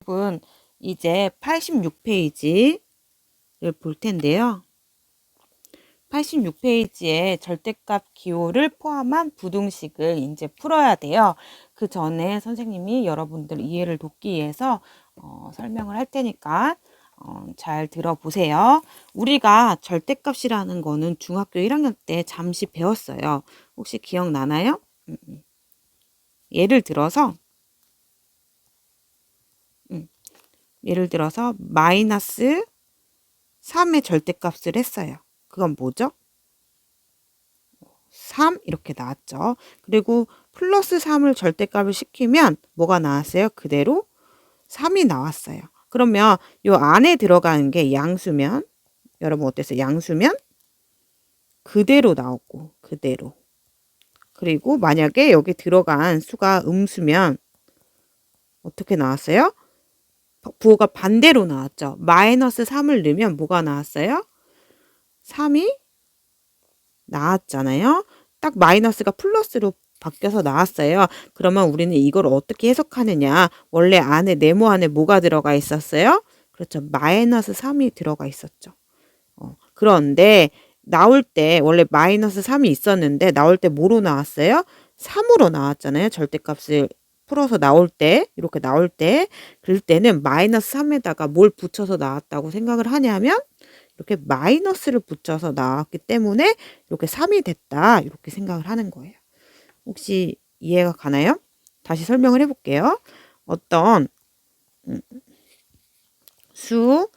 여러분, 이제 86페이지를 볼 텐데요. 86페이지에 절대값 기호를 포함한 부등식을 이제 풀어야 돼요. 그 전에 선생님이 여러분들 이해를 돕기 위해서 설명을 할 테니까 잘 들어보세요. 우리가 절대값이라는 거는 중학교 1학년 때 잠시 배웠어요. 혹시 기억나나요? 예를 들어서 마이너스 3의 절대값을 했어요. 그건 뭐죠? 3 이렇게 나왔죠. 그리고 플러스 3을 절대값을 시키면 뭐가 나왔어요? 그대로 3이 나왔어요. 그러면 요 안에 들어가는 게 양수면, 여러분 어땠어요? 양수면 그대로 나오고 그대로. 그리고 만약에 여기 들어간 수가 음수면 어떻게 나왔어요? 부호가 반대로 나왔죠. 마이너스 3을 넣으면 뭐가 나왔어요? 3이 나왔잖아요. 딱 마이너스가 플러스로 바뀌어서 나왔어요. 그러면 우리는 이걸 어떻게 해석하느냐. 원래 안에 네모 안에 뭐가 들어가 있었어요? 그렇죠. 마이너스 3이 들어가 있었죠. 그런데 나올 때 원래 마이너스 3이 있었는데 나올 때 뭐로 나왔어요? 3으로 나왔잖아요. 절대값을 풀어서 나올 때 이렇게 나올 때 그럴 때는 마이너스 3에다가 뭘 붙여서 나왔다고 생각을 하냐면 이렇게 마이너스를 붙여서 나왔기 때문에 이렇게 3이 됐다 이렇게 생각을 하는 거예요. 혹시 이해가 가나요? 다시 설명을 해볼게요. 어떤 수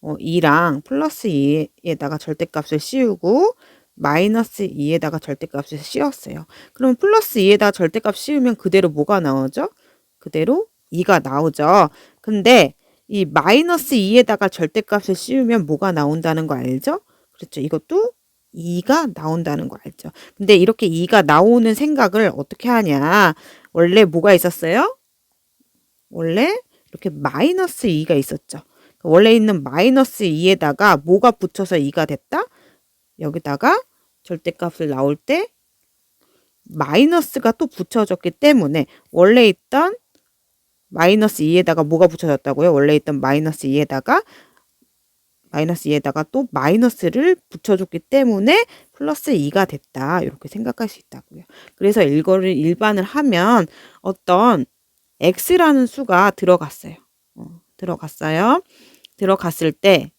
2랑 플러스 2에다가 절대값을 씌우고 마이너스 2에다가 절대값을 씌웠어요. 그럼 플러스 2에다가 절대값 씌우면 그대로 뭐가 나오죠? 그대로 2가 나오죠. 근데 이 마이너스 2에다가 절대값을 씌우면 뭐가 나온다는 거 알죠? 그렇죠. 이것도 2가 나온다는 거 알죠? 근데 이렇게 2가 나오는 생각을 어떻게 하냐? 원래 뭐가 있었어요? 원래 이렇게 마이너스 2가 있었죠. 원래 있는 마이너스 2에다가 뭐가 붙여서 2가 됐다? 여기다가 절대값을 나올 때 마이너스가 또 붙여졌기 때문에 원래 있던 마이너스 2에다가 뭐가 붙여졌다고요? 원래 있던 마이너스 2에다가 또 마이너스를 붙여줬기 때문에 플러스 2가 됐다. 이렇게 생각할 수 있다고요. 그래서 이거를 일반을 하면 어떤 x라는 수가 들어갔어요. 들어갔을 때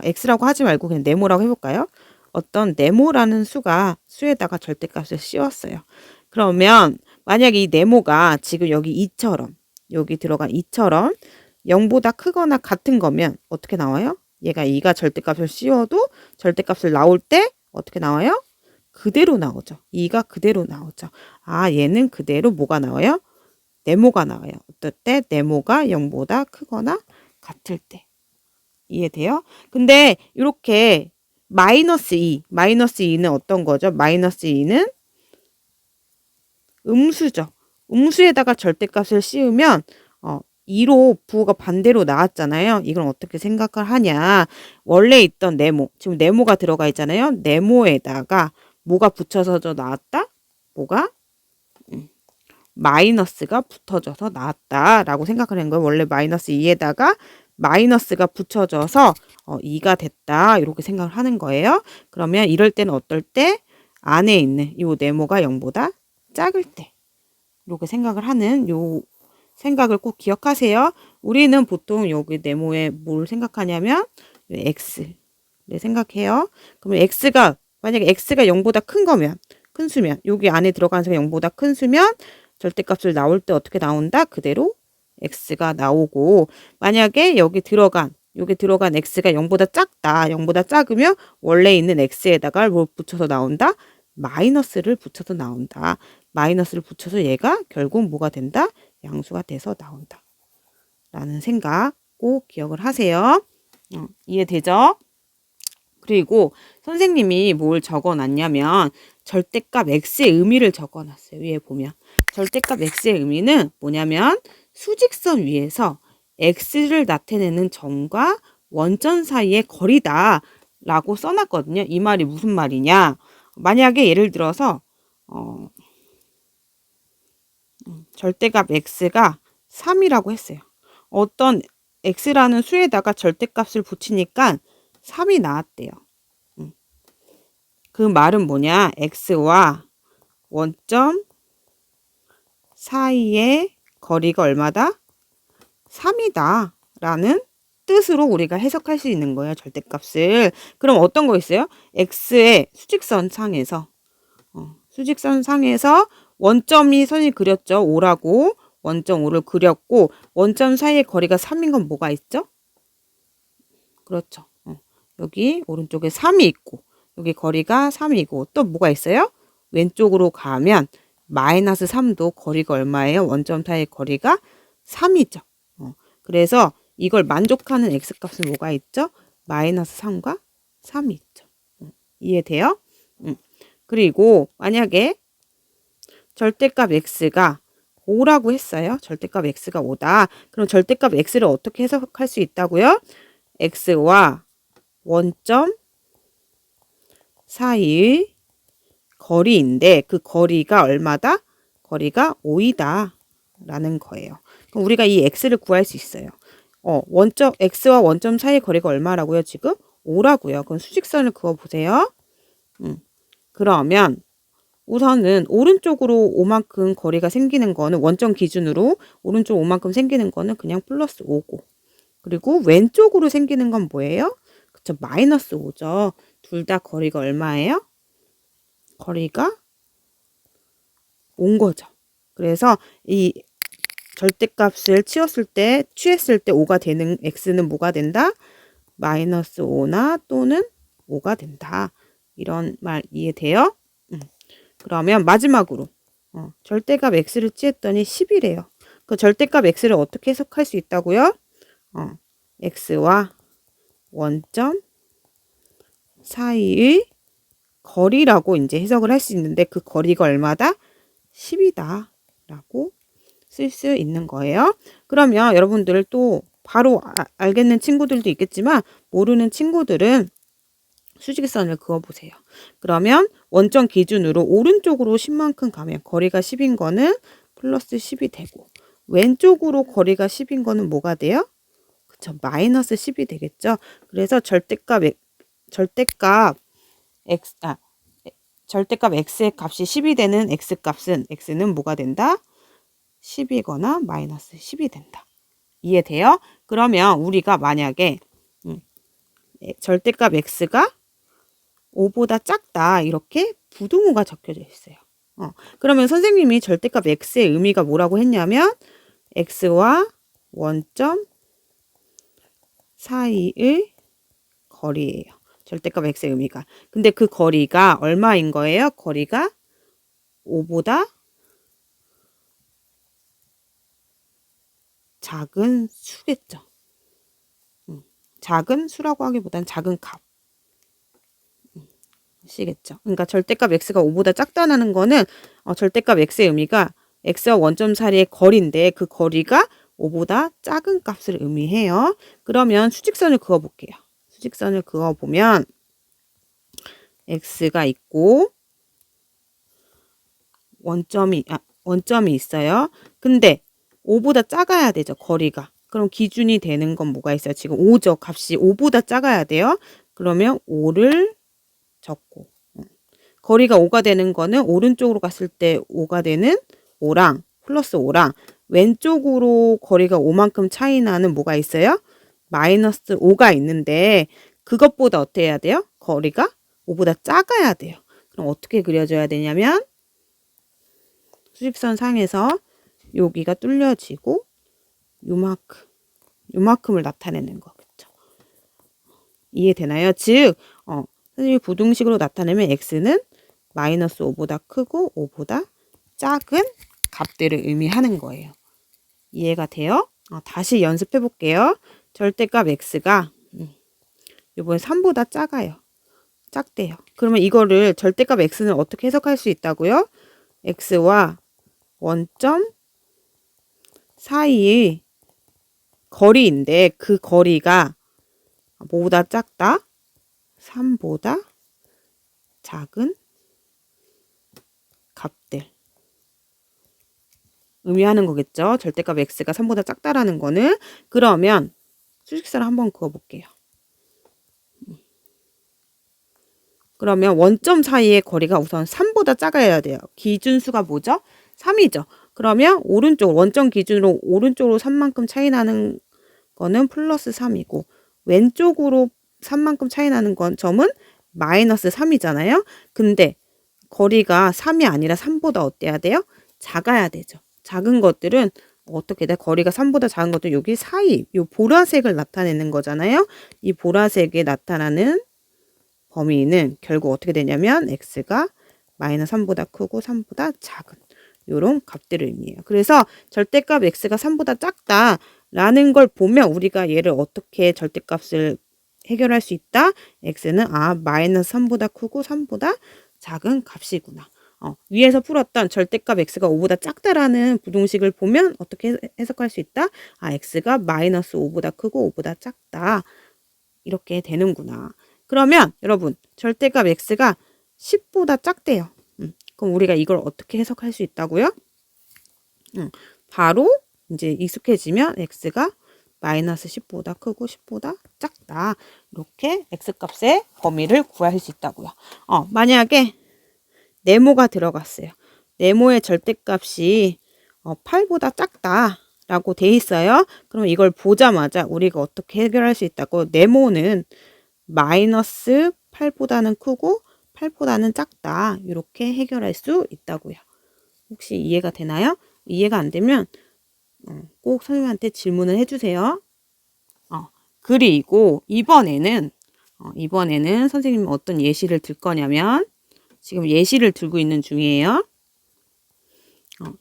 x라고 하지 말고 그냥 네모라고 해볼까요? 어떤 네모라는 수가 수에다가 절대값을 씌웠어요. 그러면 만약에 이 네모가 지금 여기 2처럼 여기 들어간 2처럼 0보다 크거나 같은 거면 어떻게 나와요? 얘가 2가 절대값을 씌워도 절대값을 나올 때 어떻게 나와요? 그대로 나오죠. 2가 그대로 나오죠. 얘는 그대로 뭐가 나와요? 네모가 나와요. 어떨 때? 네모가 0보다 크거나 같을 때. 이해돼요? 근데 이렇게 마이너스 2는 어떤 거죠? 마이너스 2는 음수죠. 음수에다가 절대값을 씌우면 2로 부호가 반대로 나왔잖아요. 이걸 어떻게 생각을 하냐. 원래 있던 네모, 지금 네모가 들어가 있잖아요. 네모에다가 뭐가 붙여서 나왔다? 뭐가? 마이너스가 붙어져서 나왔다라고 생각하는 거예요. 원래 마이너스 2에다가 마이너스가 붙여져서 2가 됐다 이렇게 생각을 하는 거예요. 그러면 이럴 때는 어떨 때? 안에 있는 이 네모가 0보다 작을 때 이렇게 생각을 하는 요 생각을 꼭 기억하세요. 우리는 보통 여기 네모에 뭘 생각하냐면 x를 생각해요. 그러면 만약에 x가 0보다 큰 거면 큰 수면 여기 안에 들어가는 수가 0보다 큰 수면 절대값을 나올 때 어떻게 나온다? 그대로 x가 나오고 만약에 여기 들어간 x가 0보다 작다. 0보다 작으면 원래 있는 x에다가 뭘 붙여서 나온다? 마이너스를 붙여서 나온다. 마이너스를 붙여서 얘가 결국 뭐가 된다? 양수가 돼서 나온다. 라는 생각 꼭 기억을 하세요. 이해되죠? 그리고 선생님이 뭘 적어놨냐면 절대값 x의 의미를 적어놨어요. 위에 보면 절대값 x의 의미는 뭐냐면 수직선 위에서 x를 나타내는 점과 원점 사이의 거리다 라고 써놨거든요. 이 말이 무슨 말이냐. 만약에 예를 들어서 절대값 x가 3이라고 했어요. 어떤 x라는 수에다가 절대값을 붙이니까 3이 나왔대요. 그 말은 뭐냐? x와 원점 사이의 거리가 얼마다? 3이다 라는 뜻으로 우리가 해석할 수 있는 거예요. 절대값을. 그럼 어떤 거 있어요? x의 수직선 상에서 수직선 상에서 원점이 선이 그렸죠. 5라고 원점 5를 그렸고 원점 사이의 거리가 3인 건 뭐가 있죠? 그렇죠. 여기 오른쪽에 3이 있고 여기 거리가 3이고 또 뭐가 있어요? 왼쪽으로 가면 마이너스 3도 거리가 얼마예요? 원점 사이의 거리가 3이죠. 그래서 이걸 만족하는 x값은 뭐가 있죠? 마이너스 3과 3이 있죠. 이해돼요? 그리고 만약에 절대값 x가 5라고 했어요. 절대값 x가 5다. 그럼 절대값 x를 어떻게 해석할 수 있다고요? x와 원점 사이의 거리인데 그 거리가 얼마다? 거리가 5이다 라는 거예요. 그럼 우리가 이 x를 구할 수 있어요. 원점 x와 원점 사이의 거리가 얼마라고요? 지금 5라고요. 그럼 수직선을 그어 보세요. 그러면 우선은 오른쪽으로 5만큼 거리가 생기는 거는 원점 기준으로 오른쪽 5만큼 생기는 거는 그냥 플러스 5고 그리고 왼쪽으로 생기는 건 뭐예요? 그쵸, 마이너스 5죠. 둘 다 거리가 얼마예요? 거리가 온 거죠. 그래서 이 절대값을 취했을 때 5가 되는 x는 뭐가 된다? 마이너스 5나 또는 5가 된다. 이런 말 이해돼요? 그러면 마지막으로 절대값 x를 취했더니 10이래요. 그 절대값 x를 어떻게 해석할 수 있다고요? x와 원점 사이의 거리라고 이제 해석을 할 수 있는데 그 거리가 얼마다? 10이다 라고 쓸 수 있는 거예요. 그러면 여러분들 또 바로 알겠는 친구들도 있겠지만 모르는 친구들은 수직선을 그어보세요. 그러면 원점 기준으로 오른쪽으로 10만큼 가면 거리가 10인 거는 플러스 10이 되고 왼쪽으로 거리가 10인 거는 뭐가 돼요? 그쵸, 마이너스 10이 되겠죠. 그래서 절대값 x의 값이 10이 되는 x는 뭐가 된다? 10이거나 마이너스 10이 된다. 이해돼요? 그러면 우리가 만약에 절대값 x가 5보다 작다 이렇게 부등호가 적혀져 있어요. 그러면 선생님이 절대값 x의 의미가 뭐라고 했냐면 x와 원점 사이의 거리예요. 절대값 x의 의미가. 근데 그 거리가 얼마인 거예요? 거리가 5보다 작은 수겠죠. 작은 수라고 하기보다는 작은 값. 시겠죠. 그러니까 절대값 x가 5보다 작다는 거는 절대값 x의 의미가 x와 원점 사이의 거리인데 그 거리가 5보다 작은 값을 의미해요. 그러면 수직선을 그어 볼게요. 수직선을 그어 보면 x가 있고 원점이 있어요. 근데 5보다 작아야 되죠. 거리가. 그럼 기준이 되는 건 뭐가 있어요? 지금 5죠. 값이 5보다 작아야 돼요. 그러면 5를 적고 거리가 5가 되는 거는 오른쪽으로 갔을 때 5가 되는 5랑 플러스 5랑 왼쪽으로 거리가 5만큼 차이 나는 뭐가 있어요? 마이너스 5가 있는데 그것보다 어떻게 해야 돼요? 거리가 5보다 작아야 돼요. 그럼 어떻게 그려줘야 되냐면 수직선 상에서 여기가 뚫려지고 요만큼을 나타내는 거겠죠. 이해되나요? 즉 선생님이 부등식으로 나타내면 x는 마이너스 5보다 크고 5보다 작은 값들을 의미하는 거예요. 이해가 돼요? 다시 연습해 볼게요. 절대값 x가 이번에 3보다 작대요. 그러면 이거를 절대값 x는 어떻게 해석할 수 있다고요? x와 원점 사이의 거리인데 그 거리가 뭐보다 작다? 3보다 작은 값들 의미하는 거겠죠. 절대값 x가 3보다 작다라는 거는. 그러면 수직선을 한번 그어볼게요. 그러면 원점 사이의 거리가 우선 3보다 작아야 돼요. 기준수가 뭐죠? 3이죠. 그러면 오른쪽 원점 기준으로 오른쪽으로 3만큼 차이 나는 거는 플러스 3이고 왼쪽으로 3만큼 차이 나는 건 점은 마이너스 3이잖아요. 근데 거리가 3이 아니라 3보다 어때야 돼요? 작아야 되죠. 작은 것들은 어떻게 돼? 거리가 3보다 작은 것도 여기 사이, 요 보라색을 나타내는 거잖아요. 이 보라색에 나타나는 범위는 결국 어떻게 되냐면 x가 마이너스 3보다 크고 3보다 작은 요런 값들을 의미해요. 그래서 절대값 x가 3보다 작다라는 걸 보면 우리가 얘를 어떻게 절대값을 해결할 수 있다? x는 마이너스 3보다 크고 3보다 작은 값이구나. 위에서 풀었던 절대값 x가 5보다 작다라는 부동식을 보면 어떻게 해석할 수 있다? x가 마이너스 5보다 크고 5보다 작다. 이렇게 되는구나. 그러면 여러분 절대값 x가 10보다 작대요. 그럼 우리가 이걸 어떻게 해석할 수 있다고요? 바로 이제 익숙해지면 x가 마이너스 10보다 크고 10보다 작다. 이렇게 x값의 범위를 구할 수 있다고요. 만약에 네모가 들어갔어요. 네모의 절대값이 8보다 작다라고 돼 있어요. 그럼 이걸 보자마자 우리가 어떻게 해결할 수 있다고? 네모는 마이너스 8보다는 크고 8보다는 작다. 이렇게 해결할 수 있다고요. 혹시 이해가 되나요? 이해가 안 되면 꼭 선생님한테 질문을 해주세요. 그리고 이번에는 선생님이 어떤 예시를 들 거냐면 지금 예시를 들고 있는 중이에요.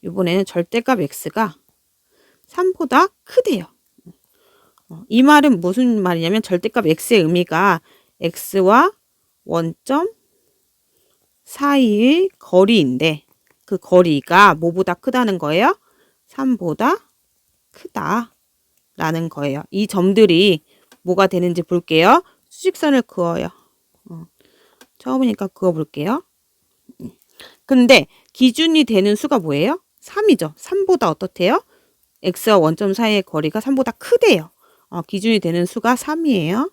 이번에는 절대값 x가 3보다 크대요. 이 말은 무슨 말이냐면 절대값 x의 의미가 x와 원점 사이의 거리인데 그 거리가 뭐보다 크다는 거예요? 3보다 크다라는 거예요. 이 점들이 뭐가 되는지 볼게요. 수직선을 그어요. 처음이니까 그어볼게요. 근데 기준이 되는 수가 뭐예요? 3이죠. 3보다 어떻대요? x와 원점 사이의 거리가 3보다 크대요. 기준이 되는 수가 3이에요.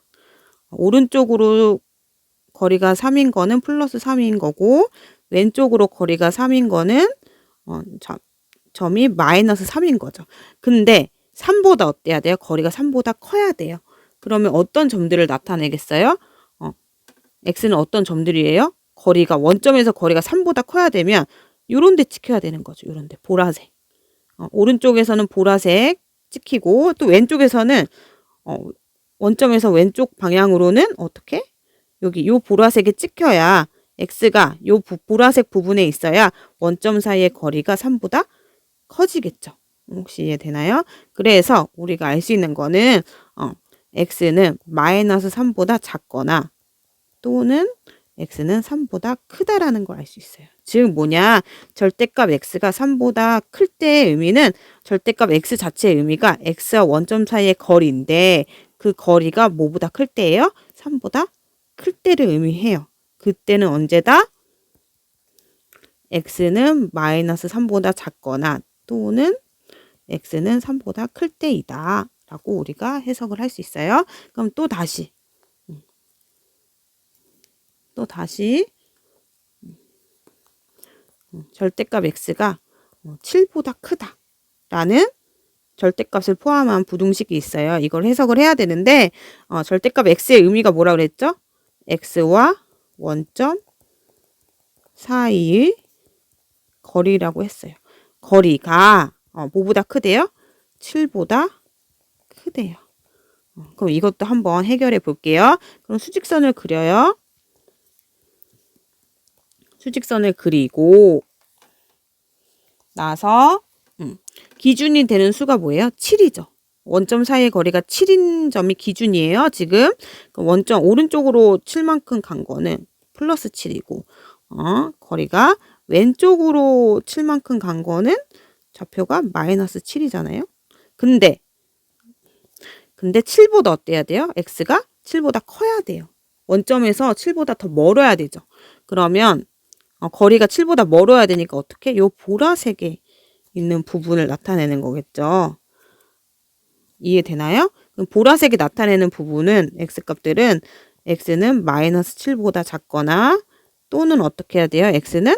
오른쪽으로 거리가 3인 거는 플러스 3인 거고 왼쪽으로 거리가 3인 거는 점이 마이너스 3인 거죠. 근데 3보다 어때야 돼요? 거리가 3보다 커야 돼요. 그러면 어떤 점들을 나타내겠어요? x는 어떤 점들이에요? 거리가 원점에서 거리가 3보다 커야 되면 요런 데 찍혀야 되는 거죠. 요런 데 보라색. 오른쪽에서는 보라색 찍히고 또 왼쪽에서는 원점에서 왼쪽 방향으로는 어떻게? 여기 요 보라색에 찍혀야 x가 요 보라색 부분에 있어야 원점 사이의 거리가 3보다 커지겠죠. 혹시 이해되나요? 그래서 우리가 알 수 있는 거는 x는 마이너스 3보다 작거나 또는 x는 3보다 크다라는 걸 알 수 있어요. 즉 뭐냐? 절대값 x가 3보다 클 때의 의미는 절대값 x 자체의 의미가 x와 원점 사이의 거리인데 그 거리가 뭐보다 클 때예요? 3보다 클 때를 의미해요. 그때는 언제다? x는 마이너스 3보다 작거나 또는 x는 3보다 클 때이다 라고 우리가 해석을 할 수 있어요. 그럼 또 다시 절대값 x가 7보다 크다라는 절대값을 포함한 부등식이 있어요. 이걸 해석을 해야 되는데 절대값 x의 의미가 뭐라고 그랬죠? x와 원점 사이의 거리라고 했어요. 거리가 뭐보다 크대요? 7보다 크대요. 그럼 이것도 한번 해결해 볼게요. 그럼 수직선을 그려요. 수직선을 그리고 나서 기준이 되는 수가 뭐예요? 7이죠. 원점 사이의 거리가 7인 점이 기준이에요. 지금 원점 오른쪽으로 7만큼 간 거는 플러스 7이고 거리가 왼쪽으로 7만큼 간 거는 좌표가 마이너스 7이잖아요. 근데 7보다 어때야 돼요? x가 7보다 커야 돼요. 원점에서 7보다 더 멀어야 되죠. 그러면 거리가 7보다 멀어야 되니까 어떻게? 요 보라색에 있는 부분을 나타내는 거겠죠. 이해되나요? 그럼 보라색이 나타내는 부분은 x값들은 x는 마이너스 7보다 작거나 또는 어떻게 해야 돼요? x는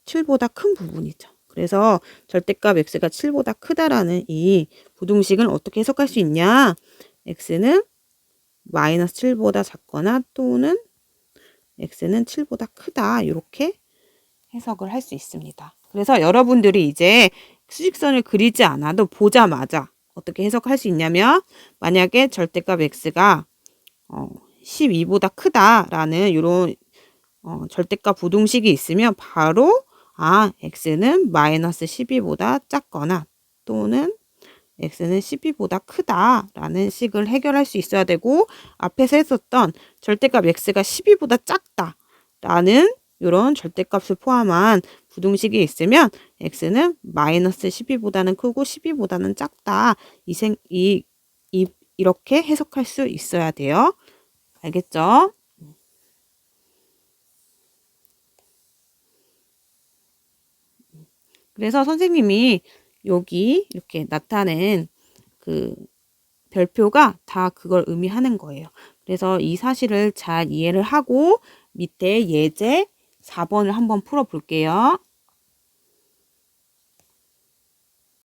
7보다 큰 부분이죠. 그래서 절대값 x가 7보다 크다라는 이 부등식은 어떻게 해석할 수 있냐? x는 마이너스 7보다 작거나 또는 x는 7보다 크다. 이렇게 해석을 할 수 있습니다. 그래서 여러분들이 이제 수직선을 그리지 않아도 보자마자 어떻게 해석할 수 있냐면 만약에 절대값 x가 12보다 크다라는 이런 절대값 부등식이 있으면 바로 x는 마이너스 12보다 작거나 또는 x는 12보다 크다라는 식을 해결할 수 있어야 되고 앞에서 했었던 절대값 x가 12보다 작다라는 이런 절대값을 포함한 부등식이 있으면 x는 마이너스 12보다는 크고 12보다는 작다. 이렇게 해석할 수 있어야 돼요. 알겠죠? 그래서 선생님이 여기 이렇게 나타낸 그 별표가 다 그걸 의미하는 거예요. 그래서 이 사실을 잘 이해를 하고 밑에 예제 4번을 한번 풀어 볼게요.